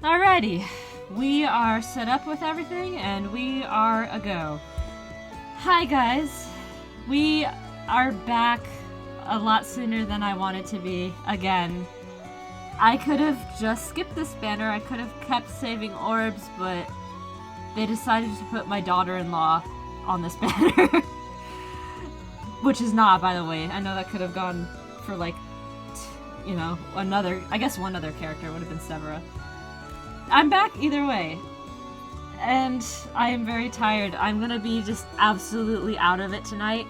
Alrighty, we are set up with everything and we are a go. Hi guys, we are back a lot sooner than I wanted to be again. I could have just skipped this banner, I could have kept saving orbs, but they decided to put my daughter-in-law on this banner. Which is not, by the way. I know that could have gone for like, you know, another, I guess one other character would have been Severa. I'm back either way. And I am very tired. I'm gonna be just absolutely out of it tonight.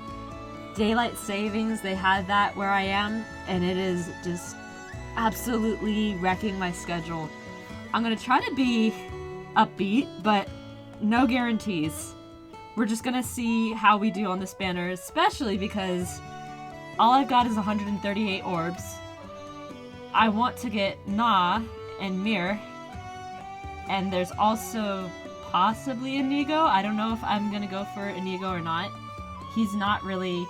Daylight savings, they had that where I am, and it is just absolutely wrecking my schedule. I'm gonna try to be upbeat, but no guarantees. We're just gonna see how we do on this banner, especially because all I've got is 138 orbs. I want to get Na and Mir, and there's also possibly Inigo. I don't know if I'm gonna go for Inigo or not. He's not really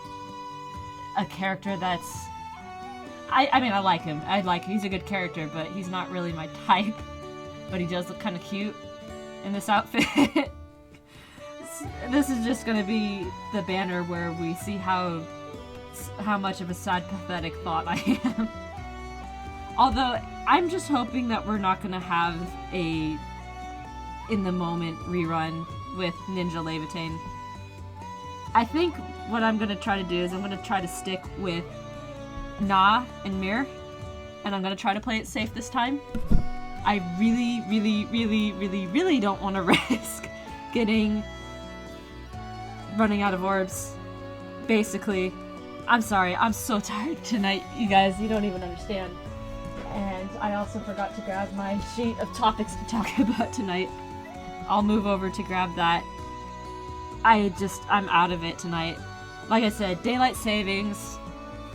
a character that's... I mean, I like him. He's a good character, but he's not really my type. But he does look kind of cute in this outfit. This is just gonna be the banner where we see how much of a sad, pathetic thought I am. Although, I'm just hoping that we're not gonna have a in-the-moment rerun with Ninja Levitain. I think what I'm gonna try to do is I'm gonna try to stick with Na and Mir, and I'm gonna try to play it safe this time. I really don't want to risk running out of orbs. Basically, I'm sorry, I'm so tired tonight, you guys, you don't even understand. And I also forgot to grab my sheet of topics to talk about tonight. I'll move over to grab that. I'm out of it tonight. Like I said, daylight savings.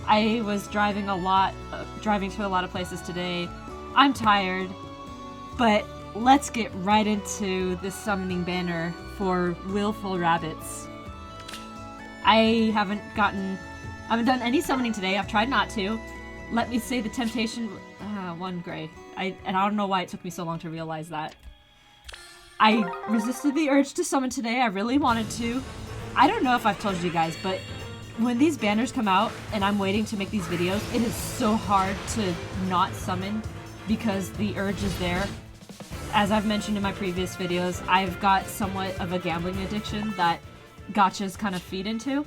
I was driving to a lot of places today. I'm tired, but let's get right into this summoning banner for Willful Rabbits. I haven't done any summoning today. I've tried not to. Let me say the temptation, one gray. And I don't know why it took me so long to realize that. I resisted the urge to summon today. I really wanted to. I don't know if I've told you guys, but when these banners come out and I'm waiting to make these videos, it is so hard to not summon because the urge is there. As I've mentioned in my previous videos, I've got somewhat of a gambling addiction that gachas kind of feed into.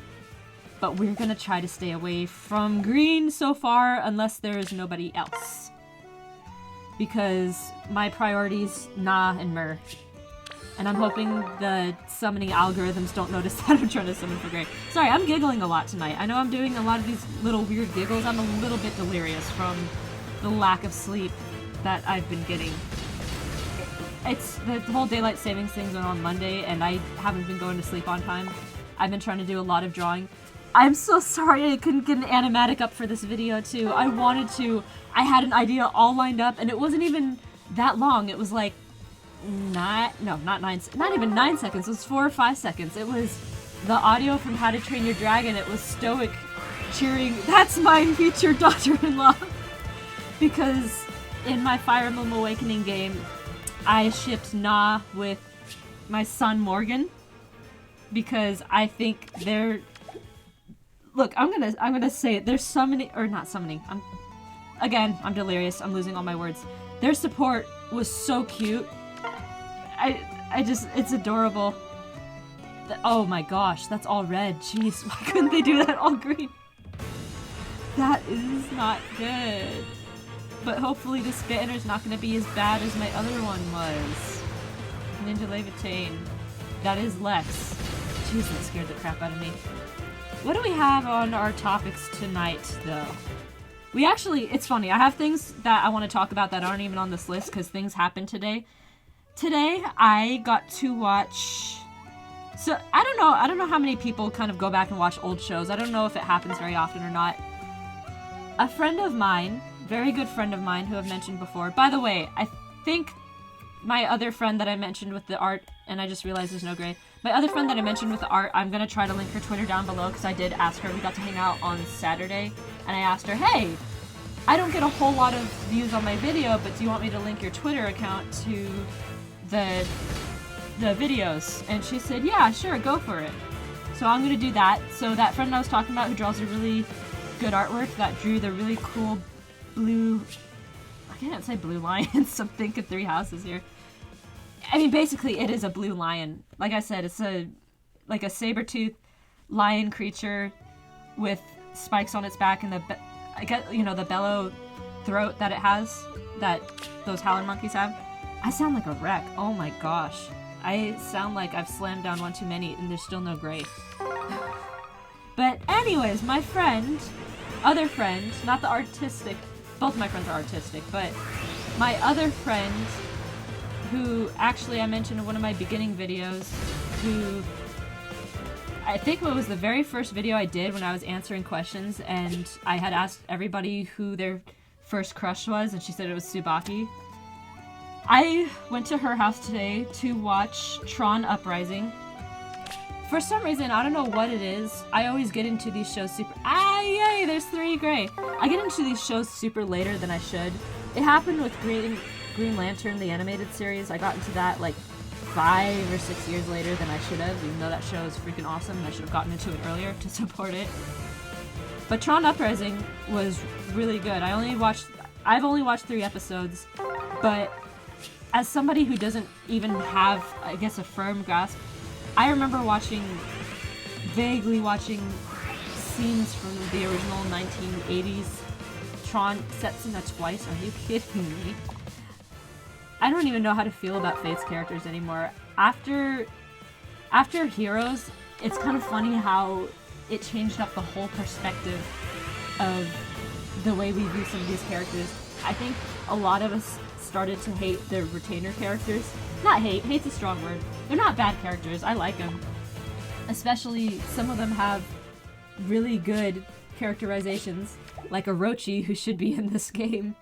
But we're gonna try to stay away from green so far unless there is nobody else. Because my priority's Na and Mir. And I'm hoping the summoning algorithms don't notice that I'm trying to summon for gray. Sorry, I'm giggling a lot tonight. I know I'm doing a lot of these little weird giggles. I'm a little bit delirious from the lack of sleep that I've been getting. It's the whole daylight savings thing's on Monday, and I haven't been going to sleep on time. I've been trying to do a lot of drawing. I'm so sorry I couldn't get an animatic up for this video, too. I wanted to. I had an idea all lined up, and it wasn't even that long. It was like not even 9 seconds. It was 4 or 5 seconds. It was the audio from How to Train Your Dragon. It was Stoic cheering, "That's my future daughter-in-law!" Because in my Fire Emblem Awakening game, I shipped Na with my son Morgan because I think they're... Look, I'm gonna say it. They're summoning, or not summoning. I'm delirious. I'm losing all my words. Their support was so cute. It's adorable. Oh my gosh, that's all red. Jeez, why couldn't they do that all green? That is not good. But hopefully this banner's not gonna be as bad as my other one was. Ninja Levitain. That is Lex. Jeez, that scared the crap out of me. What do we have on our topics tonight, though? We actually, it's funny, I have things that I want to talk about that aren't even on this list because things happened today. Today, I got to watch... So, I don't know how many people kind of go back and watch old shows. I don't know if it happens very often or not. A friend of mine, very good friend of mine who I've mentioned before. By the way, I think my other friend that I mentioned with the art, and I just realized there's no gray. My other friend that I mentioned with the art, I'm going to try to link her Twitter down below because I did ask her. We got to hang out on Saturday, and I asked her, hey, I don't get a whole lot of views on my video, but do you want me to link your Twitter account to the videos? And she said, yeah, sure, go for it. So I'm gonna do that. So that friend I was talking about who draws a really good artwork, that drew the really cool blue, I can't say blue lions, I'm thinking three houses here. I mean, basically it is a blue lion. Like I said, it's like a saber-toothed lion creature with spikes on its back and the bellow throat that it has, that those howler monkeys have. I sound like a wreck. Oh my gosh. I sound like I've slammed down one too many and there's still no gray. But anyways, my other friend, not the artistic, both my friends are artistic, but my other friend, who actually I mentioned in one of my beginning videos, who I think it was the very first video I did when I was answering questions, and I had asked everybody who their first crush was, and she said it was Tsubaki. I went to her house today to watch Tron Uprising. For some reason, I don't know what it is, I always get into these shows super— yay, there's 3 gray! I get into these shows super later than I should. It happened with Green Lantern, the animated series. I got into that like 5 or 6 years later than I should have, even though that show is freaking awesome and I should have gotten into it earlier to support it. But Tron Uprising was really good. I've only watched 3 episodes, but as somebody who doesn't even have, I guess, a firm grasp, I remember vaguely watching scenes from the original 1980s Tron sets in that twice. Are you kidding me? I don't even know how to feel about Fate's characters anymore. After Heroes, it's kind of funny how it changed up the whole perspective of the way we view some of these characters. I think a lot of us started to hate the retainer characters. Not hate, hate's a strong word. They're not bad characters, I like them. Especially some of them have really good characterizations, like Orochi, who should be in this game.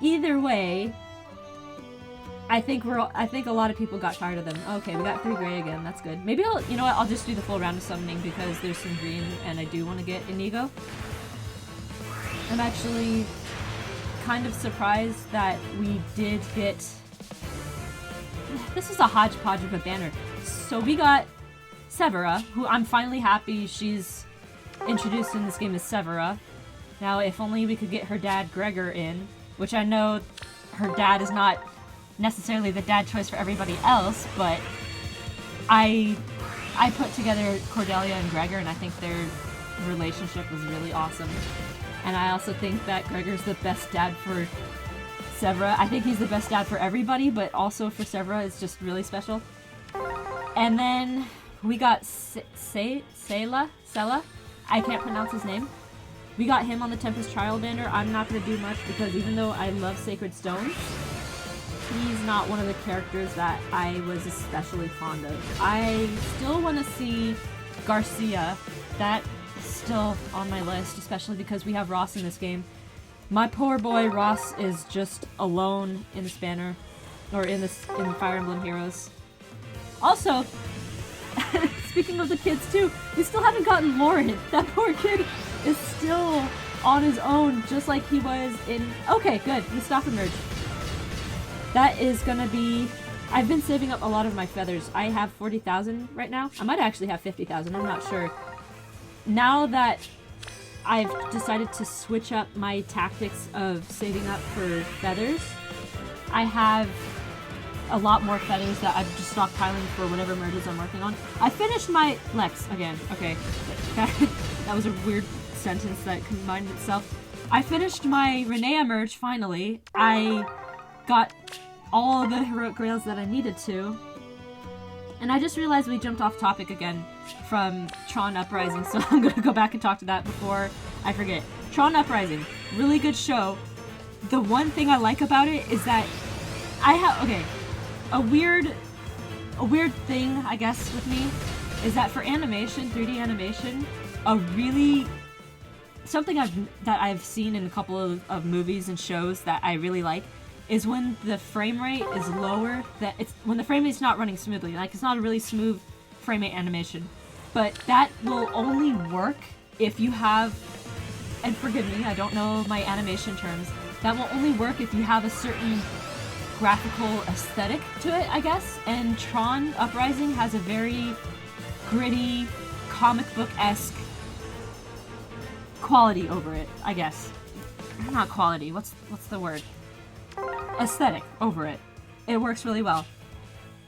Either way, I think a lot of people got tired of them. Okay, we got 3 gray again, that's good. Maybe I'll just do the full round of summoning because there's some green and I do want to get Inigo. I'm actually kind of surprised that we did get— this is a hodgepodge of a banner. So we got Severa, who I'm finally happy she's introduced in this game as Severa. Now, if only we could get her dad Gregor in, which I know her dad is not necessarily the dad choice for everybody else, but I put together Cordelia and Gregor, and I think their relationship was really awesome. And I also think that Gregor's the best dad for Severa. I think he's the best dad for everybody, but also for Severa, it's just really special. And then we got Sela? I can't pronounce his name. We got him on the Tempest Trial banner. I'm not going to do much because even though I love Sacred Stones, he's not one of the characters that I was especially fond of. I still want to see Garcia. That is still on my list, especially because we have Ross in this game. My poor boy Ross is just alone in this banner, or in Fire Emblem Heroes. Also, speaking of the kids too, we still haven't gotten Lauren. That poor kid is still on his own, just like he was in— okay, good, Mustafa merge. That is gonna be— I've been saving up a lot of my feathers. I have 40,000 right now. I might actually have 50,000, I'm not sure. Now that I've decided to switch up my tactics of saving up for feathers, I have a lot more feathers that I'm just stockpiling for whatever merges I'm working on. I finished my— Lex, again, okay. That was a weird sentence that combined itself. I finished my Renea merge, finally. I got all the heroic grails that I needed to. And I just realized we jumped off topic again from Tron Uprising, so I'm gonna go back and talk to that before I forget. Tron Uprising, really good show. The one thing I like about it is that I have— okay, a weird thing, I guess, with me is that for animation, 3D animation, something that I've seen in a couple of movies and shows that I really like is when the frame rate is lower, when the frame rate's not running smoothly, like it's not a really smooth frame rate animation. But that will only work if you have and forgive me, I don't know my animation terms, that will only work if you have a certain graphical aesthetic to it, I guess. And Tron Uprising has a very gritty, comic book-esque quality over it, I guess. Not quality, what's the word? Aesthetic over it. It works really well.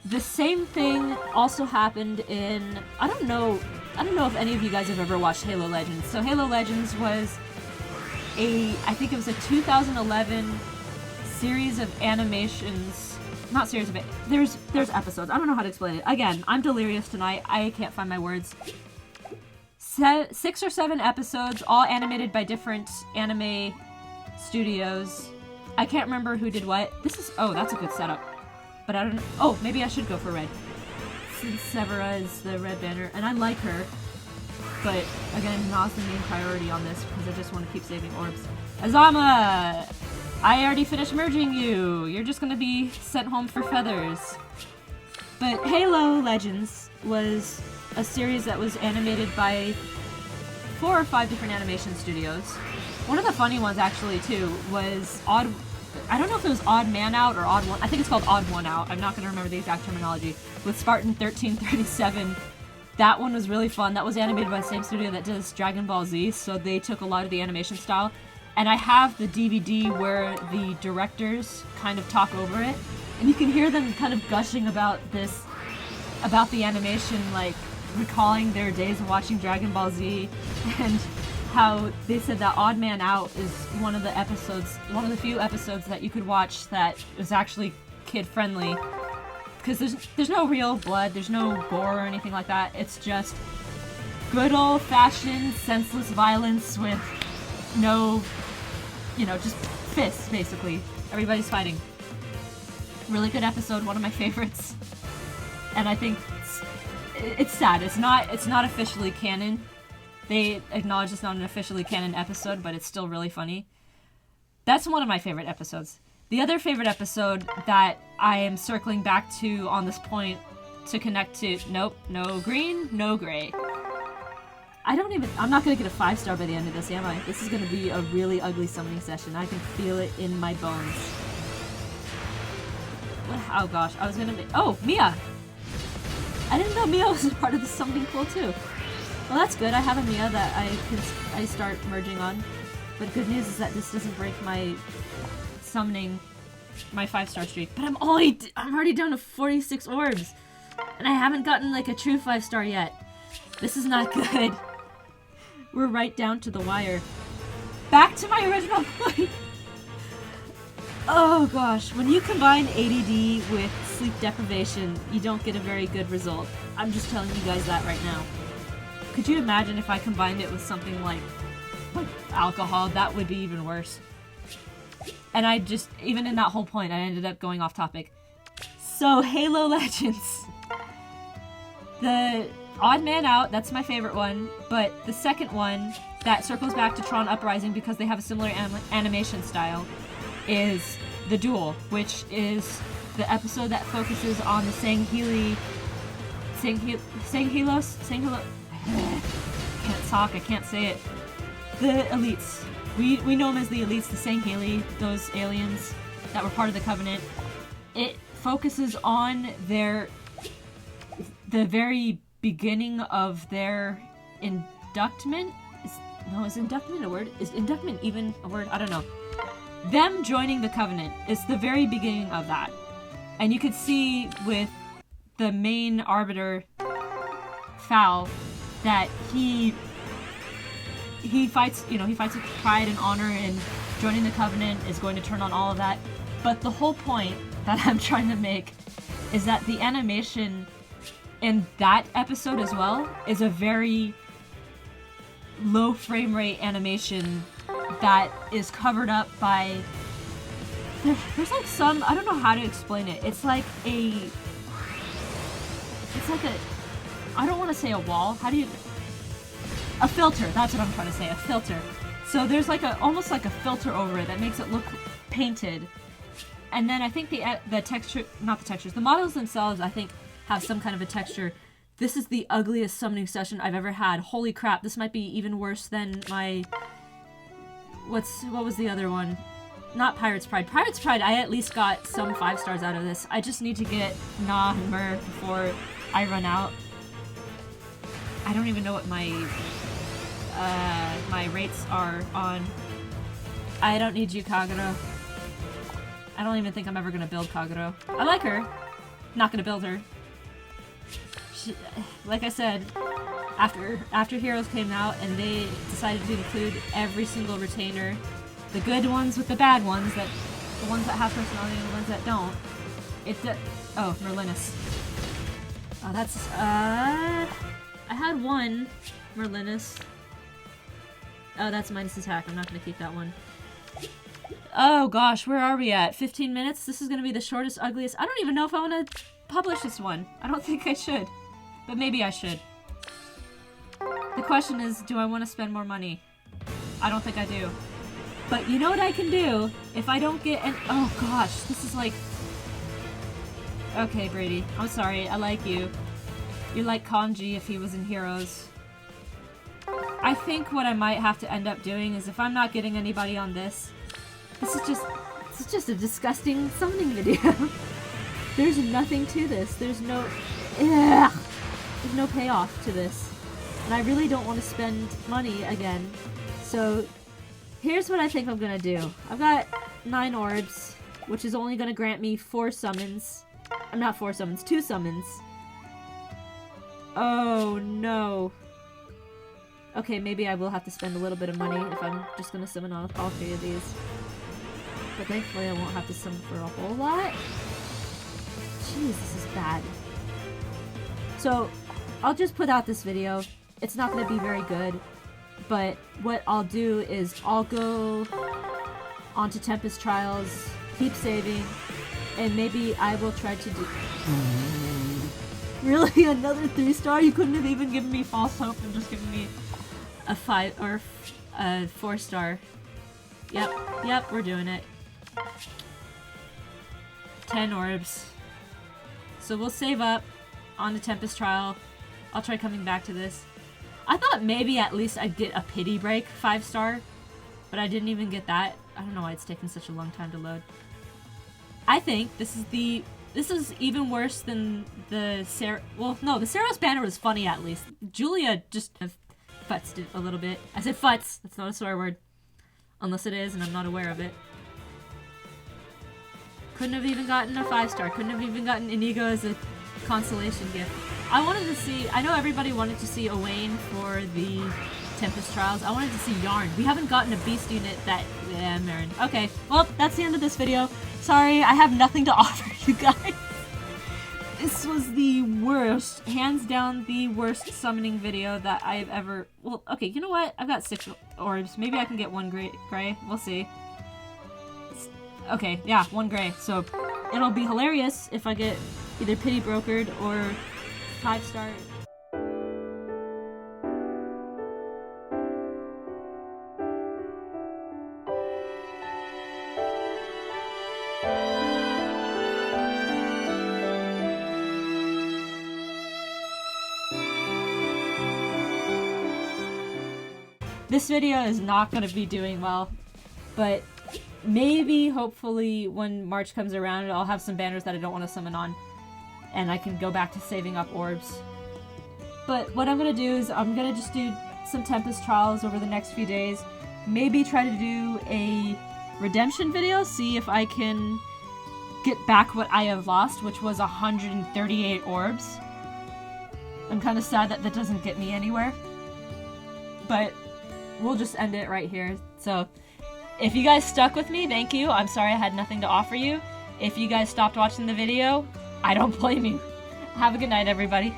The same thing also happened in, I don't know if any of you guys have ever watched Halo Legends. So Halo Legends was I think it was a 2011 series of animations, not series of, there's episodes. I don't know how to explain it. Again, I'm delirious tonight. I can't find my words. 6 or 7 episodes, all animated by different anime studios. I can't remember who did what. Oh, that's a good setup. But I don't know. Oh, maybe I should go for red. Since Severa is the red banner, and I like her. But, again, Na's the main priority on this, because I just want to keep saving orbs. Azama! I already finished merging you! You're just gonna be sent home for feathers. But Halo Legends was a series that was animated by 4 or 5 different animation studios. One of the funny ones, actually, too, was I don't know if it was Odd Man Out or Odd One. I think it's called Odd One Out. I'm not going to remember the exact terminology. With Spartan 1337. That one was really fun. That was animated by the same studio that does Dragon Ball Z, so they took a lot of the animation style. And I have the DVD where the directors kind of talk over it. And you can hear them kind of gushing about the animation, like recalling their days of watching Dragon Ball Z, and how they said that Odd Man Out is one of the few episodes that you could watch that was actually kid-friendly. Because there's no real blood, there's no gore or anything like that. It's just good old-fashioned, senseless violence with no, just fists, basically. Everybody's fighting. Really good episode, one of my favorites. And I think it's sad. It's not officially canon. They acknowledge it's not an officially canon episode, but it's still really funny. That's one of my favorite episodes. The other favorite episode that I am circling back to on this point to connect to, nope, no green, no gray. I'm not going to get a 5-star by the end of this, am I? This is going to be a really ugly summoning session. I can feel it in my bones. Oh gosh, I was going to oh, Mia! I didn't know Mia was a part of the summoning pool too. Well, that's good. I have a Mia that I start merging on. But good news is that this doesn't break my summoning, my 5-star streak. But I'm already down to 46 orbs, and I haven't gotten like a true 5-star yet. This is not good. We're right down to the wire. Back to my original point. Oh gosh, when you combine ADD with sleep deprivation, you don't get a very good result. I'm just telling you guys that right now. Could you imagine if I combined it with something like alcohol? That would be even worse. And even in that whole point, I ended up going off topic. So, Halo Legends. The Odd Man Out, that's my favorite one, but the second one that circles back to Tron Uprising because they have a similar animation style is The Duel, which is the episode that focuses on the Sangheili... Sangheili... Can't talk, I can't say it. The elites. We know them as the elites, the Sangheili, those aliens that were part of the Covenant. It focuses on the very beginning of their inductment. Is inductment a word? Is inductment even a word? I don't know. Them joining the Covenant is the very beginning of that. And you could see with the main arbiter, Foul, that he fights, he fights with pride and honor, and joining the Covenant is going to turn on all of that. But the whole point that I'm trying to make is that the animation in that episode as well is a very low frame rate animation that is covered up by... There's like some... I don't know how to explain it. It's like a... I don't want to say a wall. How do you... A filter. That's what I'm trying to say. A filter. So there's like almost like a filter over it that makes it look painted. And then I think the texture... Not the textures. The models themselves, I think, have some kind of a texture. This is the ugliest summoning session I've ever had. Holy crap. This might be even worse than my what was the other one? Not Pirate's Pride. Pirate's Pride, I at least got some 5 stars out of this. I just need to get Nah and Mur before I run out. I don't even know what my my rates are on. I don't need you, Kagero. I don't even think I'm ever gonna build Kagero. I like her. Not gonna build her. She, like I said, after Heroes came out and they decided to include every single retainer, the good ones with the bad ones, the ones that have personality and the ones that don't. Oh, Merlinus. Oh, that's I had one Merlinus. Oh, that's minus attack. I'm not gonna keep that one. Oh gosh, where are we at? 15 minutes? This is gonna be the shortest, ugliest. I don't even know if I want to publish this one. I don't think I should, but maybe I should. The question is, do I want to spend more money? I don't think I do. But you know what I can do if I don't get an— oh gosh, this is like— okay, Brady, I'm sorry, I like you. You're like Kanji if he was in Heroes. I think what I might have to end up doing is, if I'm not getting anybody on this is just a disgusting summoning video. There's nothing to this. There's no payoff to this. And I really don't want to spend money again. So here's what I think I'm gonna do. I've got 9 orbs, which is only gonna grant me 4 summons. Not 4 summons, 2 summons. Oh no. Okay, maybe I will have to spend a little bit of money if I'm just gonna summon all 3 of these. But thankfully I won't have to summon for a whole lot. Jeez, this is bad. So, I'll just put out this video. It's not gonna be very good. But what I'll do is I'll go onto Tempest Trials, keep saving, and maybe I will try to do— really? Another 3-star? You couldn't have even given me false hope and just given me a 5 or a 4-star. Yep, we're doing it. 10 orbs. So we'll save up on the Tempest Trial. I'll try coming back to this. I thought maybe at least I'd get a Pity Break 5-star, but I didn't even get that. I don't know why it's taken such a long time to load. I think this is even worse than the well, no, the Saros banner was funny at least. Julia just futzed it a little bit. I said futz, that's not a swear word. Unless it is and I'm not aware of it. Couldn't have even gotten a 5-star. Couldn't have even gotten Inigo as a consolation gift. I wanted to see— I know everybody wanted to see Owain for the Tempest Trials. I wanted to see Yarn. We haven't gotten a beast unit that— yeah, Marin. Okay, well, that's the end of this video. Sorry, I have nothing to offer you guys. This was the worst, hands down the worst summoning video that I've ever— well, okay, you know what? I've got 6 orbs. Maybe I can get 1 gray. We'll see. Okay, yeah, 1 gray. So it'll be hilarious if I get either Pity Brokered or 5-star. This video is not going to be doing well, but maybe, hopefully, when March comes around, I'll have some banners that I don't want to summon on, and I can go back to saving up orbs. But what I'm going to do is I'm going to just do some Tempest Trials over the next few days. Maybe try to do a redemption video, see if I can get back what I have lost, which was 138 orbs. I'm kind of sad that that doesn't get me anywhere. But we'll just end it right here. So, if you guys stuck with me, thank you. I'm sorry I had nothing to offer you. If you guys stopped watching the video, I don't blame you. Have a good night, everybody.